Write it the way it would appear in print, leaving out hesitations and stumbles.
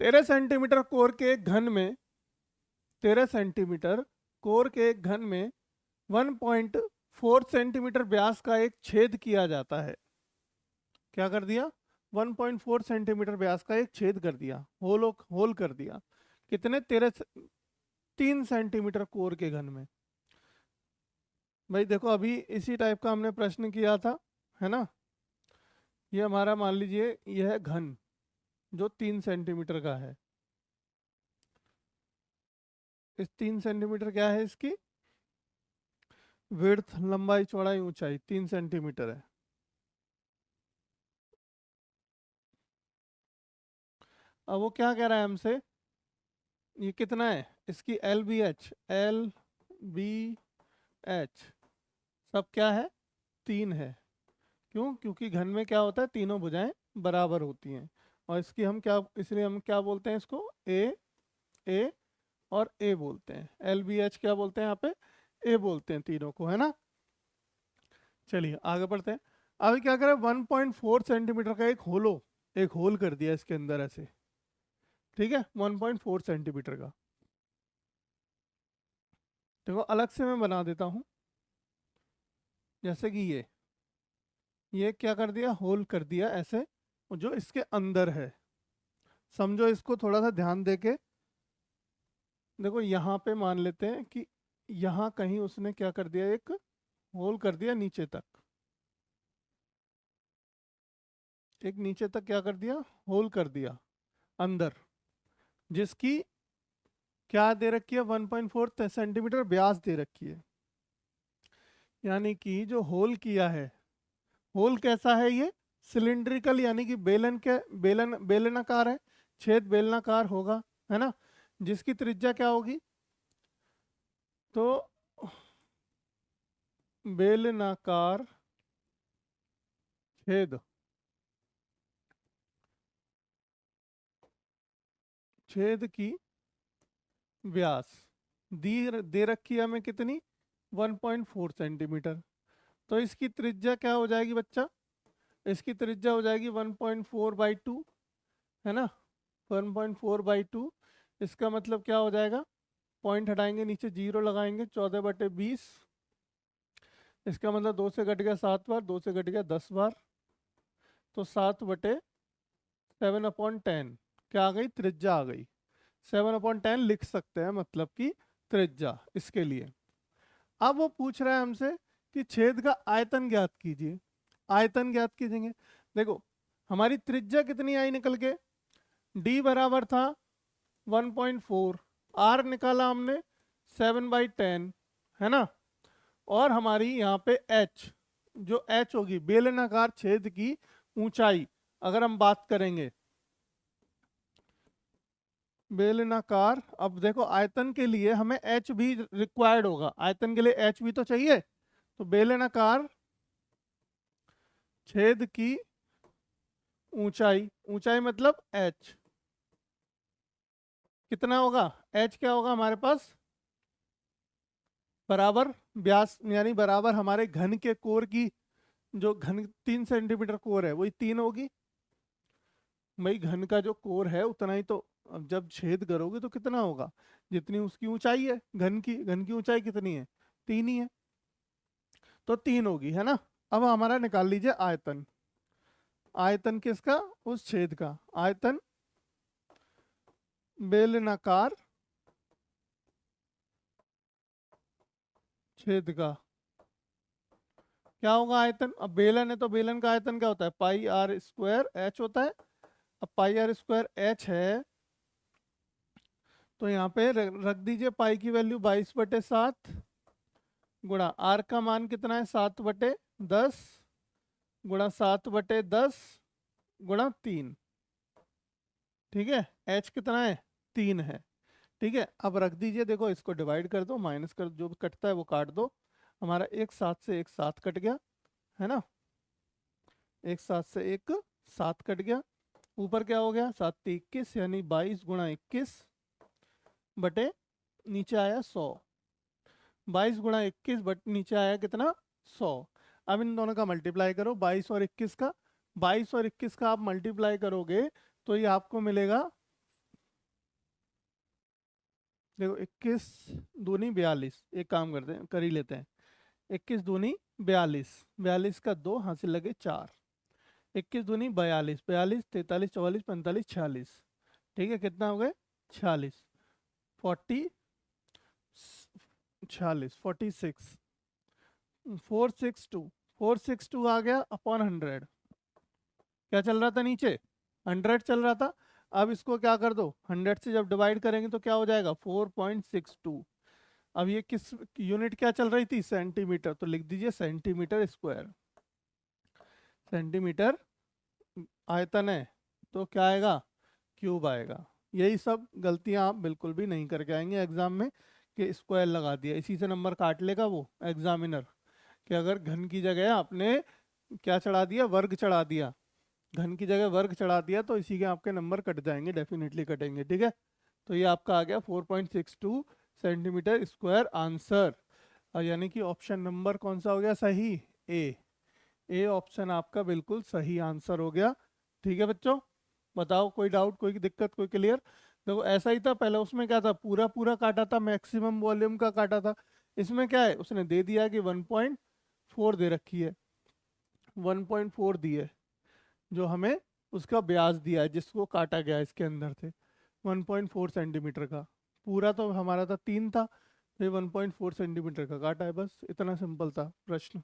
13 centimetre core के एक घन में 13 सेंटीमीटर कोर के एक घन में 1.4 सेंटीमीटर व्यास का एक छेद किया जाता है। क्या कर दिया? 1.4 सेंटीमीटर व्यास का एक छेद कर दिया, होल कर दिया। कितने? 3 सेंटीमीटर कोर के घन में। भाई देखो, अभी इसी टाइप का हमने प्रश्न किया था, है ना। ये हमारा मान लीजिए यह है घन जो 3 सेंटीमीटर का है। इस 3 सेंटीमीटर क्या है इसकी विड्थ, लंबाई, चौड़ाई, ऊंचाई 3 सेंटीमीटर है। अब वो क्या कह रहा है हमसे, ये कितना है इसकी एल बी एच सब क्या है? 3 है। क्यों? क्योंकि घन में क्या होता है, तीनों भुजाएं बराबर होती हैं। और इसकी हम क्या, इसलिए हम क्या बोलते हैं इसको, ए और ए बोलते हैं। एल बी एच क्या बोलते हैं यहाँ पे? ए बोलते हैं तीनों को, है ना। चलिए आगे बढ़ते हैं। अभी क्या करें, 1.4 सेंटीमीटर का एक होल कर दिया इसके अंदर ऐसे, ठीक है। 1.4 सेंटीमीटर का, देखो अलग से मैं बना देता हूँ। जैसे कि ये क्या कर दिया, होल कर दिया ऐसे, जो इसके अंदर है। समझो इसको थोड़ा सा ध्यान देके देखो, यहाँ पे मान लेते हैं कि यहाँ कहीं उसने क्या कर दिया, एक होल कर दिया नीचे तक। एक नीचे तक क्या कर दिया, होल कर दिया अंदर, जिसकी क्या दे रखी है, 1.4 सेंटीमीटर व्यास दे रखी है। यानी कि जो होल किया है, होल कैसा है ये, सिलिंड्रिकल, यानी कि बेलनाकार है। छेद बेलनाकार होगा, है ना। जिसकी त्रिज्या क्या होगी, तो बेलनाकार छेद, छेद की व्यास दे रखी है हमें कितनी, 1.4 सेंटीमीटर। तो इसकी त्रिज्या क्या हो जाएगी बच्चा, इसकी त्रिज्या हो जाएगी 1.4/2, है ना। 1.4/2, इसका मतलब क्या हो जाएगा, पॉइंट हटाएंगे, नीचे 0 लगाएंगे, 14/20। इसका मतलब 2 से घट गया 7 बार, 2 से घट गया 10 बार, तो 7/7/10 क्या आ गई, त्रिज्या आ गई। 7/10 लिख सकते हैं, मतलब कि त्रिज्या इसके लिए। अब वो पूछ रहा है हमसे कि छेद का आयतन ज्ञात कीजिए। आयतन ज्ञात कीजिएंगे। देखो हमारी त्रिज्या कितनी आई निकल के, d बराबर था 1.4, r निकाला हमने 7/10, है ना। और हमारी यहाँ पे h, जो h होगी बेलनाकार छेद की ऊंचाई, अगर हम बात करेंगे बेलनाकार, अब देखो आयतन के लिए हमें h भी रिक्वायर्ड होगा, आयतन के लिए h भी तो चाहिए। तो बेलनाकार छेद की ऊंचाई, ऊंचाई मतलब h कितना होगा, h क्या होगा हमारे पास, बराबर व्यास, यानी बराबर हमारे घन के कोर की, जो घन 3 सेंटीमीटर कोर है वही 3 होगी। भाई घन का जो कोर है उतना ही तो, अब जब छेद करोगे तो कितना होगा, जितनी उसकी ऊंचाई है। घन की ऊंचाई कितनी है, 3 ही है, तो 3 होगी, है ना। अब हमारा निकाल लीजिए आयतन। आयतन किसका, उस छेद का। आयतन बेलनाकार छेद का क्या होगा आयतन। अब बेलन है तो बेलन का आयतन क्या होता है, πr² h होता है। अब πr² h है, तो यहाँ पे रख दीजिए पाई की वैल्यू 22/7, गुणा आर का मान कितना है 7/10, गुणा 7/10, गुणा 3। ठीक है, h कितना है, 3 है। ठीक है, अब रख दीजिए, देखो इसको डिवाइड कर दो, माइनस कर, जो भी कटता है वो काट दो। हमारा एक 7 से एक 7 कट गया, है ना। एक 7 से एक 7 कट गया। ऊपर क्या हो गया, 7×3 = 21, यानी 22×21 बटे नीचे आया 100। 22×21 बट नीचे आया कितना, 100। अब इन दोनों का मल्टीप्लाई करो, 22 और 21 का। 22 और 21 का आप मल्टीप्लाई करोगे तो ये आपको मिलेगा देखो 21 दूनी 42, एक काम करते हैं, कर ही लेते हैं। 21 दूनी 42, 42 का 2 हासिल लगे 4, 21 दूनी 42, 42 43 44 45 46, ठीक है, कितना हो गए 46, 40 46 46, 462, 462 आ गया अपॉन 100, क्या चल रहा था नीचे 100 चल रहा था। अब इसको क्या कर दो, 100 से जब डिवाइड करेंगे तो क्या हो जाएगा 4.62। अब ये किस यूनिट क्या चल रही थी, सेंटीमीटर, तो लिख दीजिए सेंटीमीटर स्क्वायर। सेंटीमीटर आयतन है तो क्या आएगा, क्यूब आएगा। यही सब गलतियां आप बिल्कुल भी नहीं करके आएंगे एग्जाम में, कि स्क्वायर लगा दिया, इसी से नंबर काट लेगा वो एग्जामिनर, कि अगर घन की जगह आपने क्या चढ़ा दिया, वर्ग चढ़ा दिया, घन की जगह वर्ग चढ़ा दिया, तो इसी के आपके नंबर कट जाएंगे, डेफिनेटली कटेंगे, ठीक है। तो ये आपका आ गया 4.62 सेंटीमीटर स्क्वायर आंसर। और यानी कि ऑप्शन नंबर कौन सा हो गया सही, ए ऑप्शन आपका बिल्कुल सही आंसर हो गया। ठीक है बच्चों, बताओ कोई डाउट, कोई दिक्कत, कोई क्लियर। देखो ऐसा ही था पहले, उसमें क्या था, पूरा पूरा काटा था, मैक्सिमम वॉल्यूम का काटा था। इसमें क्या है, उसने दे दिया कि 1.4 दे रखी है, 1.4 दी है, जो हमें उसका ब्याज दिया है जिसको काटा गया इसके अंदर से 1.4 सेंटीमीटर का। पूरा तो हमारा था 3 था, फिर 1.4 सेंटीमीटर का काटा है, बस इतना सिंपल था प्रश्न।